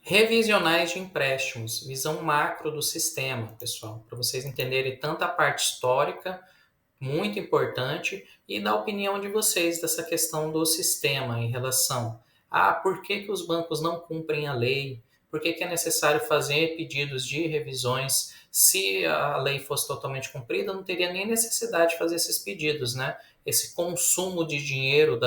Revisionais de empréstimos, visão macro do sistema, pessoal, para vocês entenderem tanto a parte histórica, muito importante, e da opinião de vocês dessa questão do sistema em relação a por que os bancos não cumprem a lei, por que é necessário fazer pedidos de revisões. Se a lei fosse totalmente cumprida, não teria nem necessidade de fazer esses pedidos, né? Esse consumo de dinheiro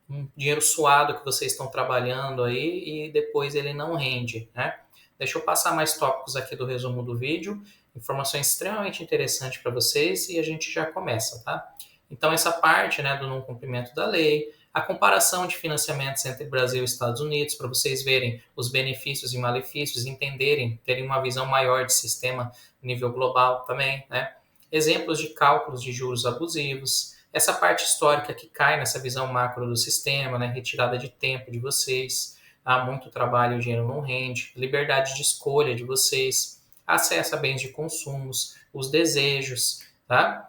um dinheiro suado que vocês estão trabalhando aí e depois ele não rende, né? Deixa eu passar mais tópicos aqui do resumo do vídeo, informações extremamente interessantes para vocês e a gente já começa, tá? Então essa parte, né, do não cumprimento da lei, a comparação de financiamentos entre Brasil e Estados Unidos, para vocês verem os benefícios e malefícios, entenderem, terem uma visão maior de sistema a nível global também, né? Exemplos de cálculos de juros abusivos, essa parte histórica que cai nessa visão macro do sistema, né, retirada de tempo de vocês, há muito trabalho, o dinheiro não rende, liberdade de escolha de vocês, acesso a bens de consumos, os desejos, tá?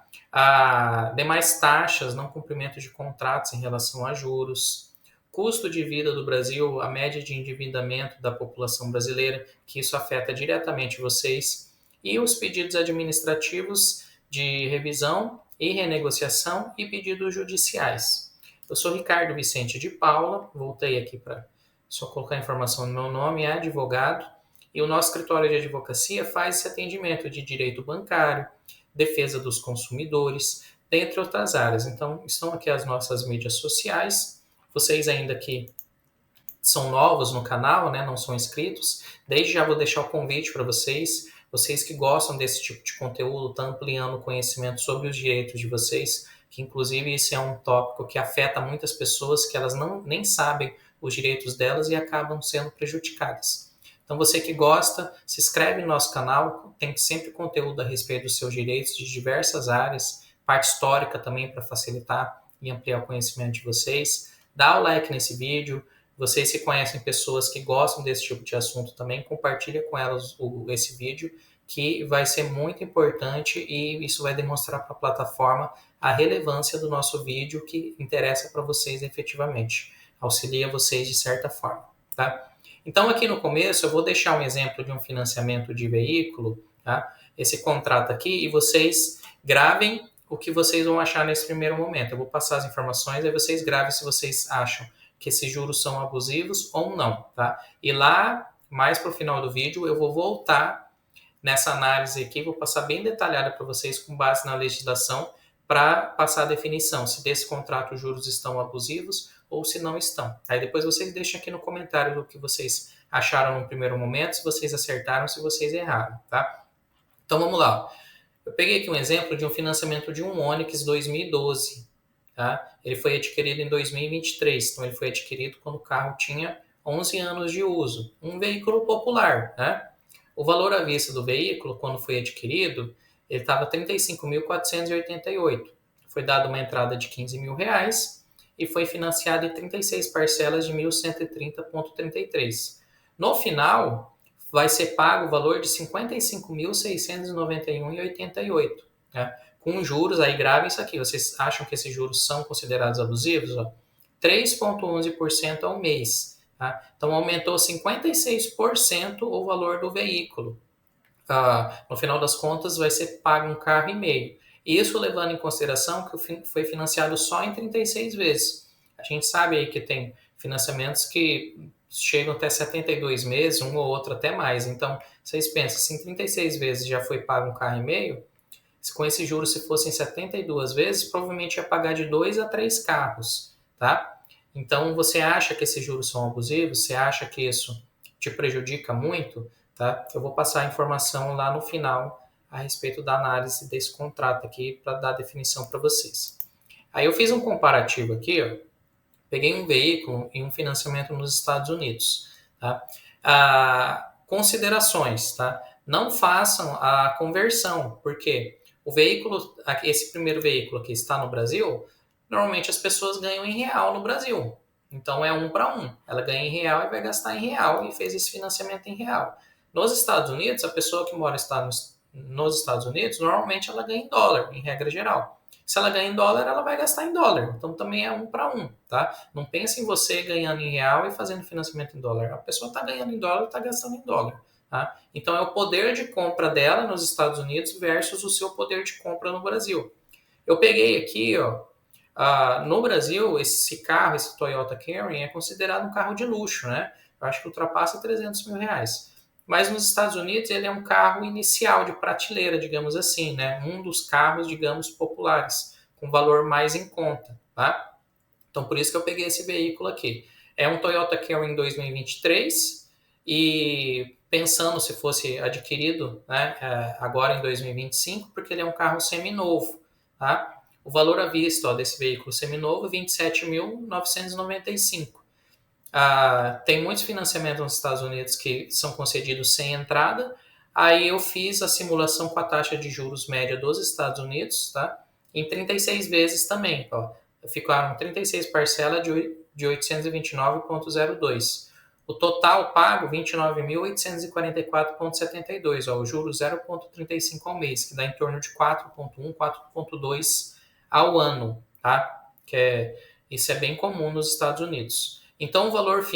Demais taxas, não cumprimento de contratos em relação a juros, custo de vida do Brasil, a média de endividamento da população brasileira, que isso afeta diretamente vocês, e os pedidos administrativos de revisão e renegociação e pedidos judiciais. Eu sou Ricardo Vicente de Paula, voltei aqui para só colocar a informação no meu nome, é advogado, e o nosso escritório de advocacia faz esse atendimento de direito bancário, defesa dos consumidores, dentre outras áreas. Então, estão aqui as nossas mídias sociais. Vocês ainda que são novos no canal, né, não são inscritos, desde já vou deixar o convite para vocês. Vocês que gostam desse tipo de conteúdo, estão ampliando o conhecimento sobre os direitos de vocês, que inclusive isso é um tópico que afeta muitas pessoas, que elas nem sabem os direitos delas e acabam sendo prejudicadas. Então você que gosta, se inscreve no nosso canal, tem sempre conteúdo a respeito dos seus direitos de diversas áreas, parte histórica também para facilitar e ampliar o conhecimento de vocês. Dá o like nesse vídeo. Vocês que conhecem pessoas que gostam desse tipo de assunto também, compartilha com elas esse vídeo, que vai ser muito importante e isso vai demonstrar para a plataforma a relevância do nosso vídeo que interessa para vocês efetivamente, auxilia vocês de certa forma, tá? Então aqui no começo eu vou deixar um exemplo de um financiamento de veículo, tá? Esse contrato aqui, e vocês gravem o que vocês vão achar nesse primeiro momento. Eu vou passar as informações, aí vocês gravem se vocês acham que esses juros são abusivos ou não, tá? E lá, mais para o final do vídeo, eu vou voltar nessa análise aqui, vou passar bem detalhada para vocês com base na legislação para passar a definição se desse contrato os juros estão abusivos ou se não estão. Aí depois vocês deixam aqui no comentário o que vocês acharam no primeiro momento, se vocês acertaram, se vocês erraram, tá? Então vamos lá. Eu peguei aqui um exemplo de um financiamento de um Onix 2012. Tá? Ele foi adquirido em 2023, então ele foi adquirido quando o carro tinha 11 anos de uso. Um veículo popular. Né? O valor à vista do veículo, quando foi adquirido, ele estava R$ 35.488. Foi dada uma entrada de R$ 15.000 e foi financiado em 36 parcelas de 1.130,33. No final, vai ser pago o valor de R$ 55.691,88. Né? Com juros, aí gravem isso aqui, vocês acham que esses juros são considerados abusivos? 3,11% ao mês. Tá? Então, aumentou 56% o valor do veículo. No final das contas, vai ser pago um carro e meio. Isso levando em consideração que foi financiado só em 36 vezes. A gente sabe aí que tem financiamentos que chegam até 72 meses, um ou outro até mais. Então, vocês pensam, se em 36 vezes já foi pago um carro e meio, com esse juros, se fossem 72 vezes, provavelmente ia pagar de 2 a 3 carros, tá? Então, você acha que esses juros são abusivos? Você acha que isso te prejudica muito? Tá? Eu vou passar a informação lá no final a respeito da análise desse contrato aqui para dar definição para vocês. Aí eu fiz um comparativo aqui, ó. Peguei um veículo e um financiamento nos Estados Unidos. Tá? Considerações, tá? Não façam a conversão, porque o veículo, esse primeiro veículo que está no Brasil, normalmente as pessoas ganham em real no Brasil. Então é 1 para 1. Ela ganha em real e vai gastar em real e fez esse financiamento em real. Nos Estados Unidos, a pessoa que mora nos Estados Unidos, normalmente ela ganha em dólar, em regra geral. Se ela ganha em dólar, ela vai gastar em dólar. Então também é 1 para 1, tá? Não pense em você ganhando em real e fazendo financiamento em dólar. A pessoa está ganhando em dólar e está gastando em dólar. Tá? Então é o poder de compra dela nos Estados Unidos versus o seu poder de compra no Brasil. Eu peguei aqui, ó, no Brasil, esse carro, esse Toyota Camry, é considerado um carro de luxo, né? Eu acho que ultrapassa 300 mil reais. Mas nos Estados Unidos ele é um carro inicial de prateleira, digamos assim, né? Um dos carros, digamos, populares, com valor mais em conta, tá? Então por isso que eu peguei esse veículo aqui. É um Toyota Camry 2023 e pensando se fosse adquirido, né, agora em 2025, porque ele é um carro seminovo, tá? O valor à vista, ó, desse veículo seminovo, 27.995. Tem muitos financiamentos nos Estados Unidos que são concedidos sem entrada. Aí eu fiz a simulação com a taxa de juros média dos Estados Unidos, tá? Em 36 vezes também, ó. Ficaram 36 parcelas de 829,02. O total pago, 29.844,72, ó, o juro 0,35 ao mês, que dá em torno de 4,1, 4,2 ao ano, tá? Isso é bem comum nos Estados Unidos. Então, o valor,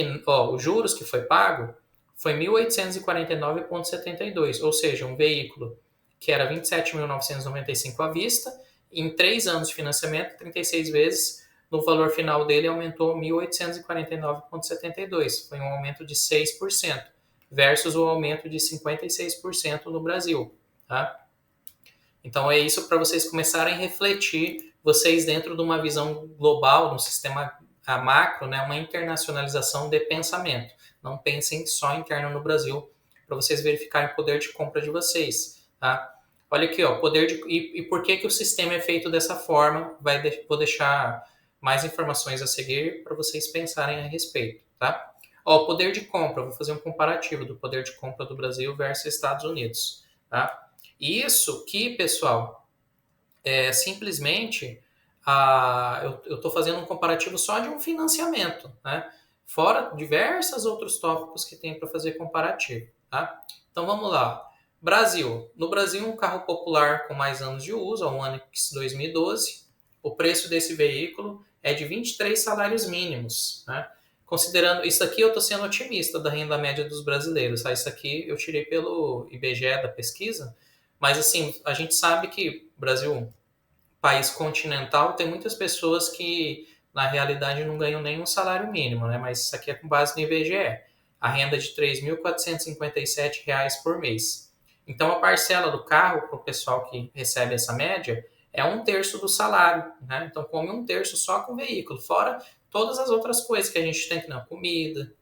os juros que foi pago foi 1.849,72, ou seja, um veículo que era 27.995 à vista, em 3 anos de financiamento, 36 vezes, no valor final dele aumentou 1.849,72, foi um aumento de 6%, versus o aumento de 56% no Brasil. Tá? Então, é isso para vocês começarem a refletir, vocês dentro de uma visão global, no sistema macro, né, uma internacionalização de pensamento. Não pensem só interno no Brasil, para vocês verificarem o poder de compra de vocês. Tá? Olha aqui, ó, e por que o sistema é feito dessa forma? Vou deixar mais informações a seguir para vocês pensarem a respeito. Tá? Ó, o poder de compra, vou fazer um comparativo do poder de compra do Brasil versus Estados Unidos. Tá? Isso que, pessoal, é simplesmente eu estou fazendo um comparativo só de um financiamento, né? Fora diversos outros tópicos que tem para fazer comparativo, tá? Então vamos lá. Brasil. No Brasil, um carro popular com mais anos de uso, um Onix 2012. O preço desse veículo é de 23 salários mínimos, né? Considerando, isso aqui eu estou sendo otimista da renda média dos brasileiros, tá? Isso aqui eu tirei pelo IBGE da pesquisa, mas assim, a gente sabe que o Brasil, país continental, tem muitas pessoas que na realidade não ganham nenhum salário mínimo, né? Mas isso aqui é com base no IBGE. A renda é de R$ 3.457 por mês. Então a parcela do carro para o pessoal que recebe essa média é 1/3 do salário, né? Então come 1/3 só com o veículo, fora todas as outras coisas que a gente tem que não, comida,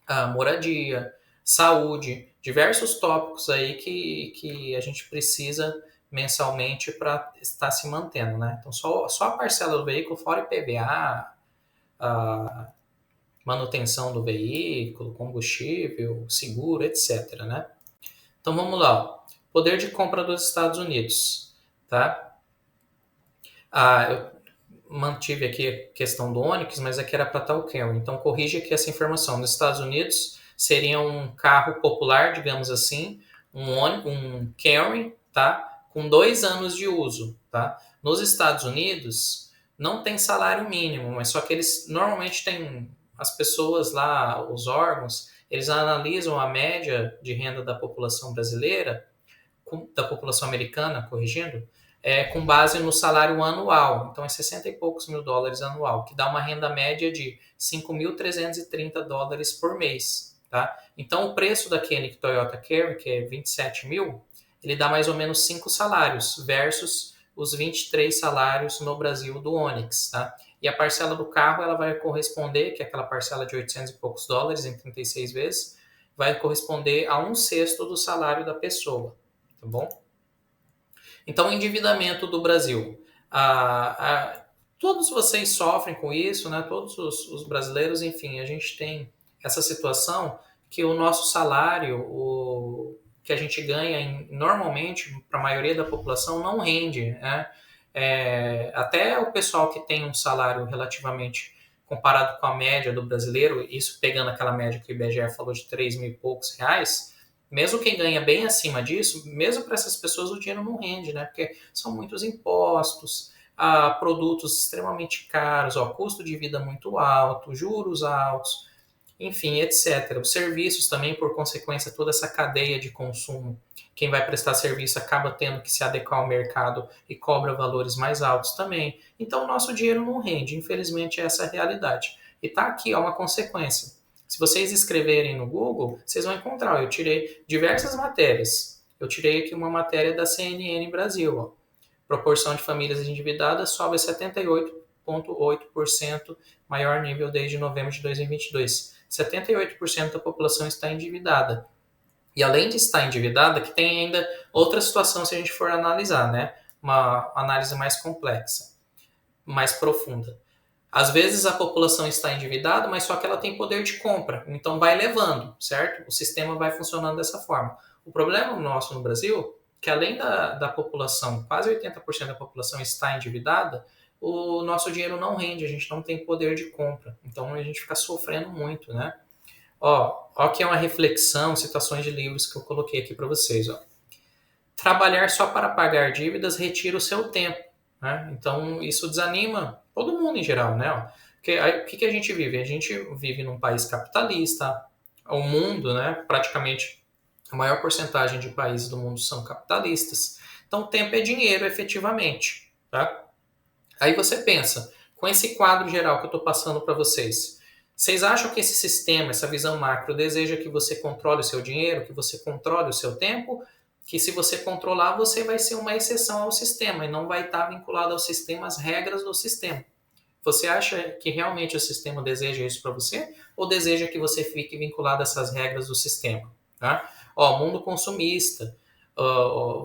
a moradia, saúde, diversos tópicos aí que a gente precisa mensalmente para estar se mantendo, né? Então, só a parcela do veículo, fora IPVA, a manutenção do veículo, combustível, seguro, etc, né? Então, vamos lá. Ó. Poder de compra dos Estados Unidos, tá? Eu mantive aqui a questão do Onix, mas aqui era para tal Camry. Então, corrige aqui essa informação. Nos Estados Unidos, seria um carro popular, digamos assim, um Camry, tá? Com 2 anos de uso, tá? Nos Estados Unidos, não tem salário mínimo, mas só que eles normalmente têm as pessoas lá, os órgãos, eles analisam a média de renda da população brasileira, da população americana, corrigindo, com base no salário anual. Então, é 60 e poucos mil dólares anual, que dá uma renda média de 5.330 dólares por mês. Tá? Então, o preço daquele Toyota Camry, que é 27 mil, ele dá mais ou menos 5 salários, versus os 23 salários no Brasil do Onix. Tá? E a parcela do carro ela vai corresponder, que é aquela parcela de 800 e poucos dólares em 36 vezes, vai corresponder a 1/6 do salário da pessoa. Tá bom? Então, o endividamento do Brasil. Todos vocês sofrem com isso, né? Todos os brasileiros, enfim, a gente tem essa situação que o nosso salário, o que a gente ganha normalmente, para a maioria da população, não rende. Né? Até o pessoal que tem um salário relativamente comparado com a média do brasileiro, isso pegando aquela média que o IBGE falou de 3 mil e poucos reais, mesmo quem ganha bem acima disso, mesmo para essas pessoas o dinheiro não rende, né? Porque são muitos impostos, a produtos extremamente caros, ó, custo de vida muito alto, juros altos, enfim, etc. Os serviços também, por consequência, toda essa cadeia de consumo. Quem vai prestar serviço acaba tendo que se adequar ao mercado e cobra valores mais altos também. Então, o nosso dinheiro não rende. Infelizmente, essa é a realidade. E tá aqui, ó, uma consequência. Se vocês escreverem no Google, vocês vão encontrar. Eu tirei diversas matérias. Eu tirei aqui uma matéria da CNN Brasil. Ó. Proporção de famílias endividadas sobe a 78,8%, maior nível desde novembro de 2022. 78% da população está endividada. E além de estar endividada, que tem ainda outra situação se a gente for analisar, né? Uma análise mais complexa, mais profunda. Às vezes a população está endividada, mas só que ela tem poder de compra. Então vai levando, certo? O sistema vai funcionando dessa forma. O problema nosso no Brasil, que além da população, quase 80% da população está endividada, o nosso dinheiro não rende, a gente não tem poder de compra. Então a gente fica sofrendo muito, né? Ó, aqui é uma reflexão, citações de livros que eu coloquei aqui para vocês. Ó. Trabalhar só para pagar dívidas retira o seu tempo. Né? Então, isso desanima todo mundo em geral. Né? Ó. Porque aí, o que a gente vive? A gente vive num país capitalista, o mundo, né, praticamente a maior porcentagem de países do mundo são capitalistas. Então, tempo é dinheiro, efetivamente. Tá? Aí você pensa, com esse quadro geral que eu estou passando para vocês, vocês acham que esse sistema, essa visão macro, deseja que você controle o seu dinheiro, que você controle o seu tempo? Que se você controlar, você vai ser uma exceção ao sistema e não vai estar vinculado ao sistema, às regras do sistema. Você acha que realmente o sistema deseja isso para você? Ou deseja que você fique vinculado a essas regras do sistema? Tá? Ó, mundo consumista.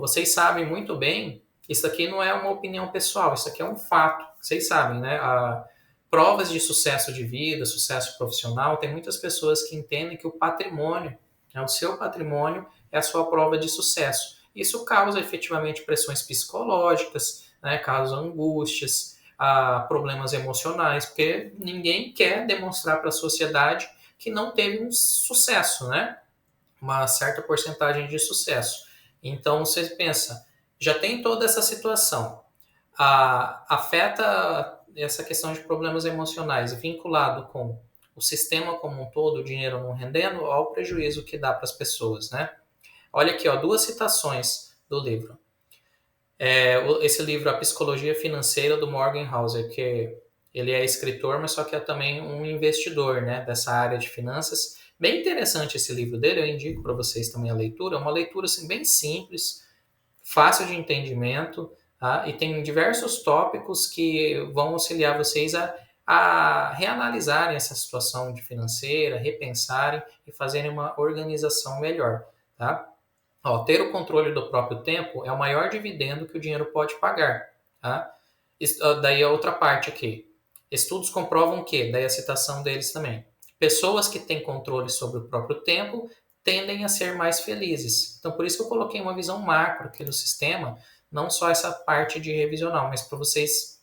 Vocês sabem muito bem, isso aqui não é uma opinião pessoal, isso aqui é um fato. Vocês sabem, né? Provas de sucesso de vida, sucesso profissional, tem muitas pessoas que entendem que o patrimônio, né, o seu patrimônio, é a sua prova de sucesso. Isso causa efetivamente pressões psicológicas, né, causa angústias, problemas emocionais, porque ninguém quer demonstrar para a sociedade que não teve um sucesso, né? Uma certa porcentagem de sucesso. Então você pensa, já tem toda essa situação, afeta essa questão de problemas emocionais vinculado com o sistema como um todo, o dinheiro não rendendo, ao prejuízo que dá para as pessoas, né? Olha aqui, ó, duas citações do livro. Esse livro, A Psicologia Financeira, do Morgan Housel, que ele é escritor, mas só que é também um investidor, né, dessa área de finanças. Bem interessante esse livro dele, eu indico para vocês também a leitura. É uma leitura assim, bem simples, fácil de entendimento, tá? E tem diversos tópicos que vão auxiliar vocês a reanalisarem essa situação de financeira, repensarem e fazerem uma organização melhor, tá? Ó, ter o controle do próprio tempo é o maior dividendo que o dinheiro pode pagar. Tá? Daí a outra parte aqui. Estudos comprovam que, daí a citação deles também, pessoas que têm controle sobre o próprio tempo tendem a ser mais felizes. Então, por isso que eu coloquei uma visão macro aqui do sistema, não só essa parte de revisional, mas para vocês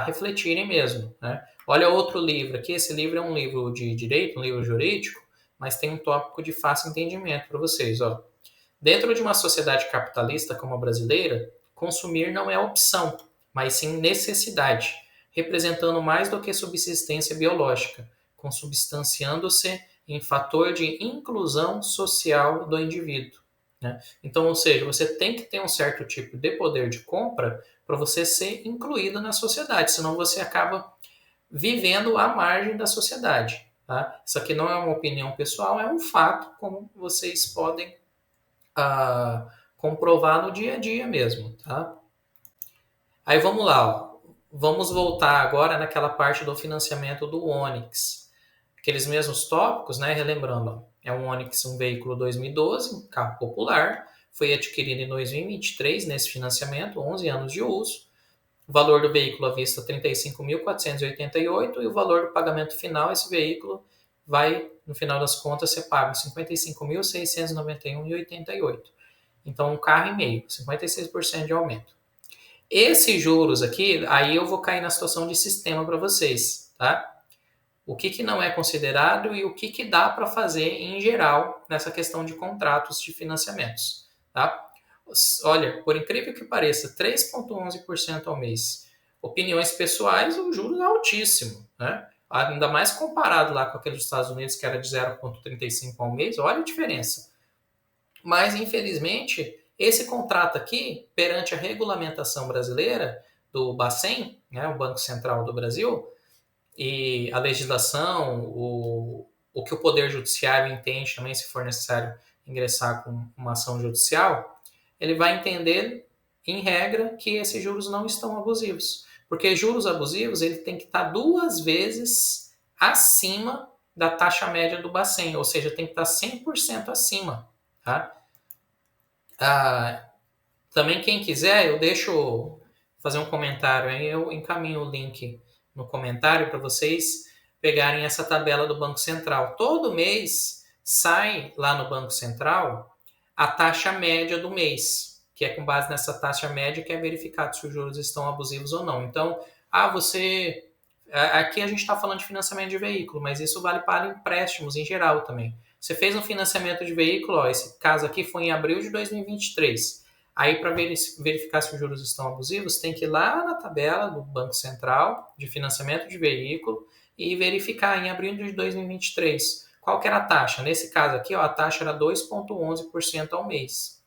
refletirem mesmo. Né? Olha outro livro aqui, esse livro é um livro de direito, um livro jurídico, mas tem um tópico de fácil entendimento para vocês. Ó. Dentro de uma sociedade capitalista como a brasileira, consumir não é opção, mas sim necessidade, representando mais do que subsistência biológica, consubstanciando-se em fator de inclusão social do indivíduo. Né? Então, ou seja, você tem que ter um certo tipo de poder de compra para você ser incluído na sociedade, senão você acaba vivendo à margem da sociedade. Tá? Isso aqui não é uma opinião pessoal, é um fato, como vocês podem comprovar no dia a dia mesmo, tá? Aí vamos lá, ó. Vamos voltar agora naquela parte do financiamento do Onix. Aqueles mesmos tópicos, né? Relembrando, ó. É um Onix, um veículo 2012, um carro popular, foi adquirido em 2023 nesse financiamento, 11 anos de uso. O valor do veículo à vista R$ 35.488 e o valor do pagamento final, esse veículo vai, no final das contas, ser pago R$ 55.691,88. Então, um carro e meio, 56% de aumento. Esses juros aqui, aí eu vou cair na situação de sistema para vocês, tá? O que não é considerado e o que dá para fazer em geral nessa questão de contratos de financiamentos, tá? Olha, por incrível que pareça, 3,11% ao mês opiniões pessoais, o juros é altíssimo, né? Ainda mais comparado lá com aquele dos Estados Unidos, que era de 0,35 ao mês, olha a diferença. Mas, infelizmente, esse contrato aqui, perante a regulamentação brasileira do Bacen, né, o Banco Central do Brasil, e a legislação, o que o Poder Judiciário entende também, se for necessário ingressar com uma ação judicial, ele vai entender, em regra, que esses juros não estão abusivos. Porque juros abusivos, ele tem que estar 2 vezes acima da taxa média do Bacen, ou seja, tem que estar 100% acima. Tá? Também quem quiser, eu deixo fazer um comentário aí, eu encaminho o link no comentário para vocês pegarem essa tabela do Banco Central. Todo mês sai lá no Banco Central a taxa média do mês, que é com base nessa taxa média que é verificado se os juros estão abusivos ou não. Então, você... Aqui a gente está falando de financiamento de veículo, mas isso vale para empréstimos em geral também. Você fez um financiamento de veículo, ó, esse caso aqui foi em abril de 2023. Aí, para verificar se os juros estão abusivos, tem que ir lá na tabela do Banco Central de financiamento de veículo e verificar em abril de 2023 qual que era a taxa. Nesse caso aqui, ó, a taxa era 2,11% ao mês.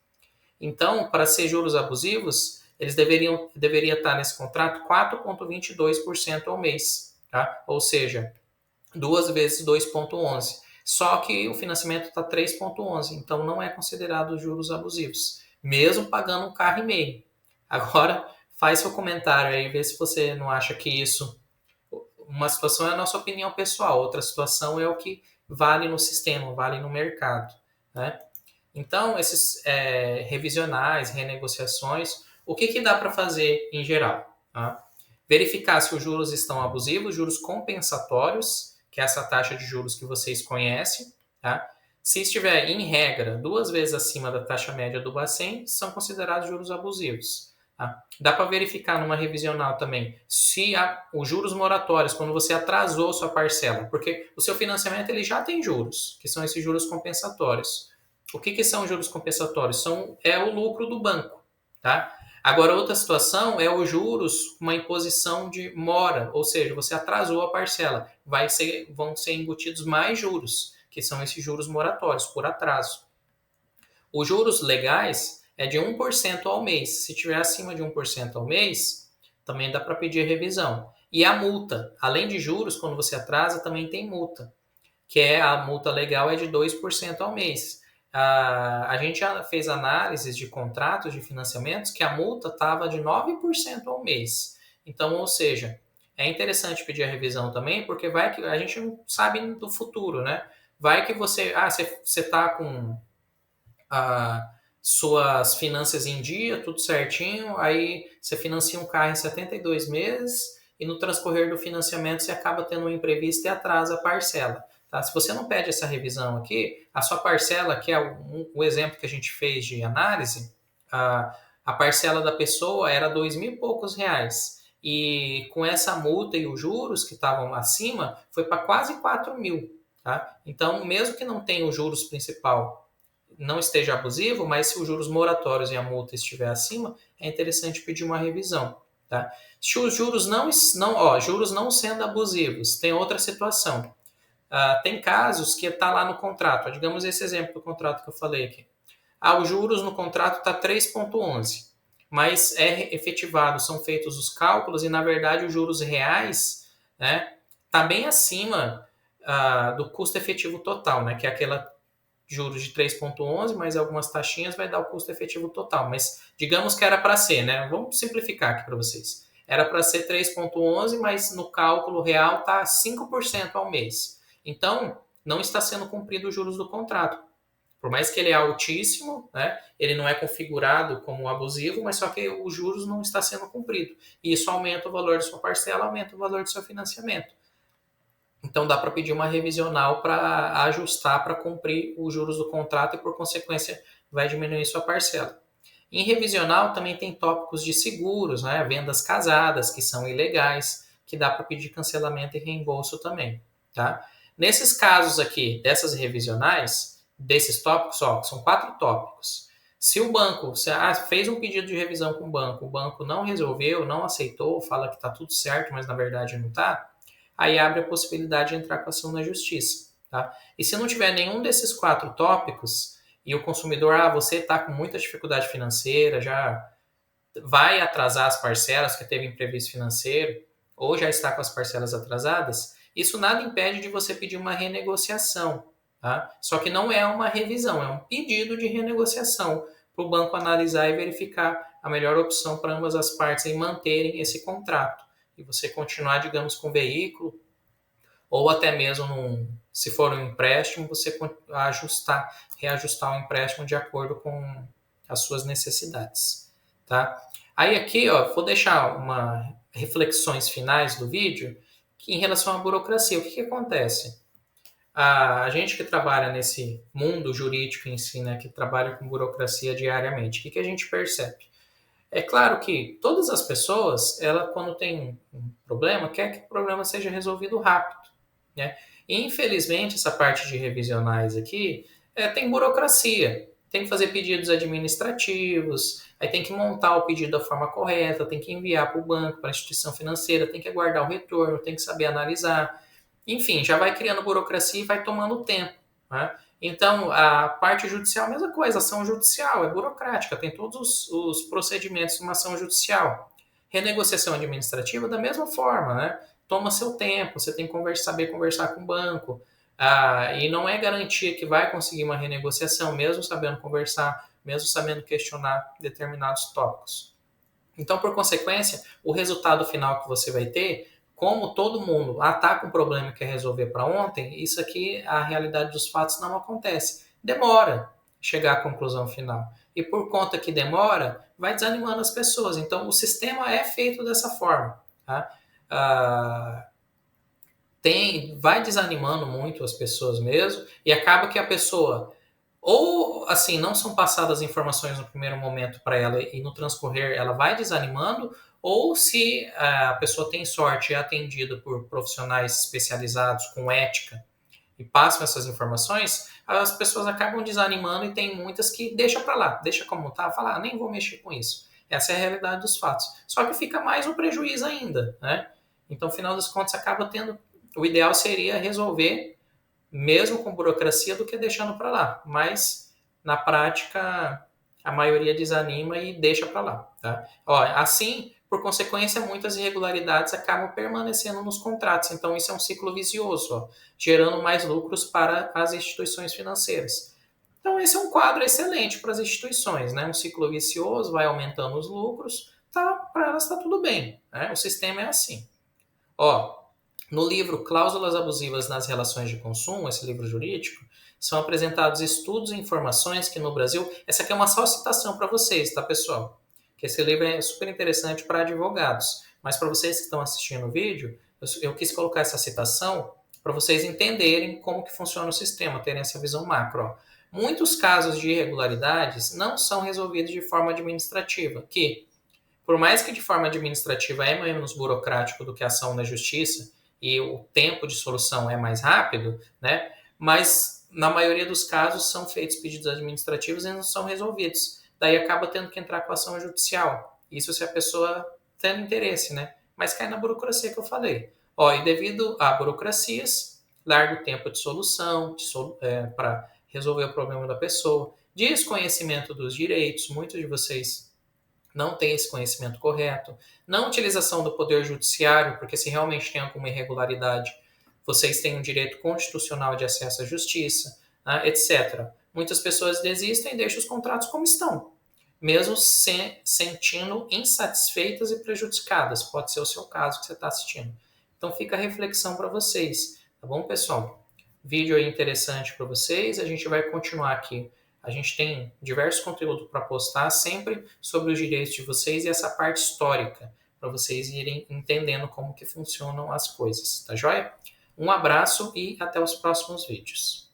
Então, para ser juros abusivos, eles deveria estar nesse contrato 4,22% ao mês. Tá? Ou seja, 2 vezes 2,11. Só que o financiamento está 3,11, então não é considerado juros abusivos, mesmo pagando um carro e meio. Agora, faz seu comentário aí, vê se você não acha que isso... Uma situação é a nossa opinião pessoal, outra situação é o que vale no sistema, vale no mercado. Né? Então, esses revisionais, renegociações, o que dá para fazer em geral? Tá? Verificar se os juros estão abusivos, juros compensatórios, que é essa taxa de juros que vocês conhecem. Tá? Se estiver, em regra, 2 vezes acima da taxa média do Bacen, são considerados juros abusivos. Tá? Dá para verificar numa revisional também se os juros moratórios, quando você atrasou sua parcela, porque o seu financiamento ele já tem juros, que são esses juros compensatórios. O que são juros compensatórios? É o lucro do banco. Tá? Agora, outra situação é os juros, uma imposição de mora, ou seja, você atrasou a parcela, vão ser embutidos mais juros, que são esses juros moratórios, por atraso. Os juros legais é de 1% ao mês. Se tiver acima de 1% ao mês, também dá para pedir revisão. E a multa, além de juros, quando você atrasa, também tem multa, que a multa legal é de 2% ao mês. A gente já fez análises de contratos de financiamentos que a multa estava de 9% ao mês. Então, ou seja, é interessante pedir a revisão também, porque vai que a gente não sabe do futuro, né? Vai que você está com suas finanças em dia, tudo certinho, aí você financia um carro em 72 meses e no transcorrer do financiamento você acaba tendo um imprevisto e atrasa a parcela. Tá? Se você não pede essa revisão aqui, a sua parcela, que é o exemplo que a gente fez de análise, a parcela da pessoa era 2.000 e poucos reais. E com essa multa e os juros que estavam acima, foi para quase 4.000. Tá? Então, mesmo que não tenha o juros principal, não esteja abusivo, mas se os juros moratórios e a multa estiver acima, é interessante pedir uma revisão. Tá? Se os juros juros não sendo abusivos, tem outra situação. Tem casos que está lá no contrato. Digamos esse exemplo do contrato que eu falei aqui. Os juros no contrato está 3,11, mas é efetivado, são feitos os cálculos e, na verdade, os juros reais está bem acima do custo efetivo total, né, que é aquela juros de 3,11, mas algumas taxinhas vai dar o custo efetivo total. Mas digamos que era para ser, né? Vamos simplificar aqui para vocês. Era para ser 3,11, mas no cálculo real está 5% ao mês. Então, não está sendo cumprido os juros do contrato. Por mais que ele é altíssimo, né, ele não é configurado como abusivo, mas só que os juros não está sendo cumprido. E isso aumenta o valor da sua parcela, aumenta o valor do seu financiamento. Então, dá para pedir uma revisional para ajustar, para cumprir os juros do contrato e, por consequência, vai diminuir sua parcela. Em revisional, também tem tópicos de seguros, né, vendas casadas, que são ilegais, que dá para pedir cancelamento e reembolso também. Tá? Nesses casos aqui, dessas revisionais, desses tópicos, são 4 tópicos. Se o banco fez um pedido de revisão com o banco não resolveu, não aceitou, fala que está tudo certo, mas na verdade não está, aí abre a possibilidade de entrar com ação na justiça. Tá? E se não tiver nenhum desses 4 tópicos e o consumidor, você está com muita dificuldade financeira, já vai atrasar as parcelas, que teve imprevisto financeiro, ou já está com as parcelas atrasadas, isso nada impede de você pedir uma renegociação. Tá? Só que não é uma revisão, é um pedido de renegociação para o banco analisar e verificar a melhor opção para ambas as partes em manterem esse contrato. E você continuar, digamos, com o veículo, ou até mesmo, se for um empréstimo, você reajustar o empréstimo de acordo com as suas necessidades. Tá? Aí aqui, vou deixar reflexões finais do vídeo que, em relação à burocracia. O que acontece? A gente que trabalha nesse mundo jurídico em si, né, que trabalha com burocracia diariamente, o que a gente percebe? É claro que todas as pessoas, ela quando tem um problema, quer que o problema seja resolvido rápido, né? E, infelizmente, essa parte de revisionais aqui tem burocracia. Tem que fazer pedidos administrativos, aí tem que montar o pedido da forma correta, tem que enviar para o banco, para a instituição financeira, tem que aguardar o retorno, tem que saber analisar. Enfim, já vai criando burocracia e vai tomando tempo, né? Então, a parte judicial, a mesma coisa, ação judicial, é burocrática, tem todos os procedimentos de uma ação judicial. Renegociação administrativa, da mesma forma, né? Toma seu tempo, você tem que saber conversar com o banco, e não é garantia que vai conseguir uma renegociação, mesmo sabendo conversar, mesmo sabendo questionar determinados tópicos. Então, por consequência, o resultado final que você vai ter, como todo mundo está com um problema e quer resolver para ontem, isso aqui, a realidade dos fatos não acontece. Demora chegar à conclusão final. E por conta que demora, vai desanimando as pessoas. Então, o sistema é feito dessa forma. Tá? Vai desanimando muito as pessoas mesmo, e acaba que a pessoa, ou assim, não são passadas informações no primeiro momento para ela e no transcorrer ela vai desanimando, ou se a pessoa tem sorte e é atendida por profissionais especializados com ética e passam essas informações, as pessoas acabam desanimando e tem muitas que deixa para lá, deixa como tá, fala, nem vou mexer com isso. Essa é a realidade dos fatos. Só que fica mais um prejuízo ainda, né? Então, no final das contas, acaba tendo. O ideal seria resolver mesmo com burocracia do que deixando para lá. Mas, na prática, a maioria desanima e deixa para lá. Tá? Assim, por consequência, muitas irregularidades acabam permanecendo nos contratos. Então, isso é um ciclo vicioso, gerando mais lucros para as instituições financeiras. Então, esse é um quadro excelente para as instituições. Né? Um ciclo vicioso, vai aumentando os lucros, para elas está tudo bem. Né? O sistema é assim. No livro Cláusulas Abusivas nas Relações de Consumo, esse livro jurídico, são apresentados estudos e informações que no Brasil... Essa aqui é uma só citação para vocês, tá, pessoal? Que esse livro é super interessante para advogados. Mas para vocês que estão assistindo o vídeo, eu quis colocar essa citação para vocês entenderem como que funciona o sistema, terem essa visão macro. Muitos casos de irregularidades não são resolvidos de forma administrativa, que, por mais que de forma administrativa é menos burocrático do que a ação na justiça, e o tempo de solução é mais rápido, né? Mas na maioria dos casos são feitos pedidos administrativos e não são resolvidos. Daí acaba tendo que entrar com a ação judicial. Isso se a pessoa tem interesse, né? Mas cai na burocracia que eu falei. E devido a burocracias, larga o tempo de solução para resolver o problema da pessoa. Desconhecimento dos direitos, muitos de vocês não tem esse conhecimento correto, não utilização do poder judiciário, porque se realmente tem alguma irregularidade, vocês têm um direito constitucional de acesso à justiça, né, etc. Muitas pessoas desistem e deixam os contratos como estão, mesmo se sentindo insatisfeitas e prejudicadas. Pode ser o seu caso que você está assistindo. Então fica a reflexão para vocês, tá bom, pessoal? Vídeo aí interessante para vocês, a gente vai continuar aqui. A gente tem diversos conteúdos para postar sempre sobre os direitos de vocês e essa parte histórica, para vocês irem entendendo como que funcionam as coisas, tá joia? Um abraço e até os próximos vídeos.